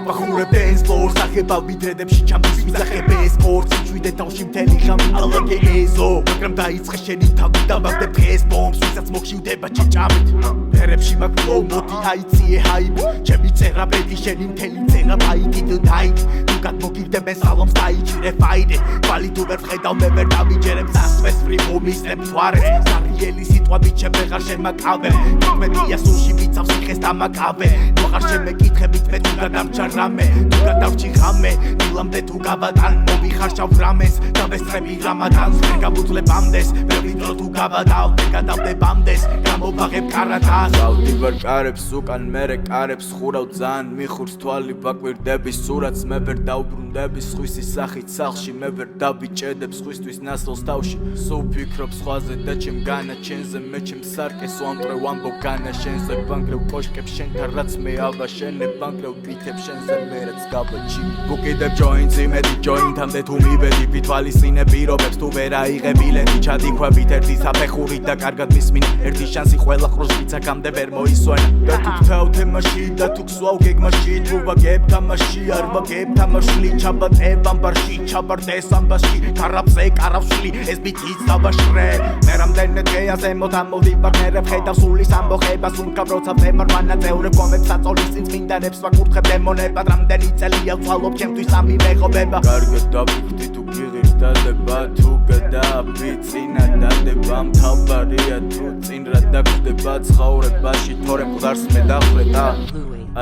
ვახურებ დენსლორს ახება ვიდრედებში ჩამდის ვიზახებ ეს კორცი შვიდე თავში მთელი ღამე ალაგე ეზო მაგრამ დაიწყე შენი თავი დავაგდე ფეს ბომბს ვისაც მოგშივდება ჭიჭამით ფერებში მაგფლოუ მოდი აიციე ჰაიპ ჩემი წერა ბედი შენი მთელი წერა ბაიკით დაით თუ გადმოგივდებენ სალომს დაიჭირე ფაიდე კვალი თუ ვერ ვხედავ მე ვერ დავიჯერებ სასვეს ფრიგო მისწრებ თვარეს სარიელი სიტყვებით ჩემ ვეღარ შემაკავე თქმედია სულში ვიცავს სიხეს დამაკავე მოღარ შემეკითხებით მე თუ გადამჭარ რამე თუ გადავჭი ღამე დილამდე თუ გავატან მომიხარშავ რამეს დავესწრები რამადანს ვერ გამუძლებამდეს ვერ ვიდრო თუ გავატავ ვერ გადავდებამდეს გამოვაღებ კარატას გავდივარ კარებს უკან მერე კარებს ხურავ ძალიან მიხურს თვალი ვაკვირდების სურათს მე ვერ დავბრუნდები სხვისი სახით სახლში მე ვერ დავიჭედებ სხვისთვის ნასლს თავში სულ ვფიქრობ სხვაზე და ჩემ განა ჩენზე მე ჩემ სარკეს ვამტრევ ამბობ განა შენზე ვანგრევ კოშკებს შენთან რაც მე ავაშენებ ვანგრევ თვითებ შენზე მე რაც გავაჩი გუკიდებ ჯოინტს იმედი ჯოინტამდე თუ მივედი ვითვალისწინებ პირობებს თუ ვერ აიღე ბილეთი ჩადიქვებით ერთი საფეხურით და კარგად მისმინე ერთი შანსი ყველა ყრუს ვიცაკამდე ვერ მოისვენა და თუ გთავ თემაში და თუ გსვავ გეგმაში თუ ვაგებ თამაში არ ვაგებ თამაშლი ჩაბატებ ამბარში ჩაბარდეს ამბაში კარაფზე კარავშლი ეს ბითიც დავაშრე მე რამდენე დღეაზე მოდამოვდივარ მე ვხედავ სულის ამბოხებას უმკავ როცა ვწევარ მანაწევრებ კომებს საწოლის წინ წმინდანებს ვაკურთხებ დემონებად რამდენი წელია ვცვალობ ჩემთვის ამი მეგობება კარგად დავიფრთი თუ გიღირს დადება თუ გადააფრით წინა დადება მთავარია თუ წინ რა დაგხვდება ცხოვრებაში თორემ მყდარს მე დახვედა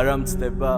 არ ამცდება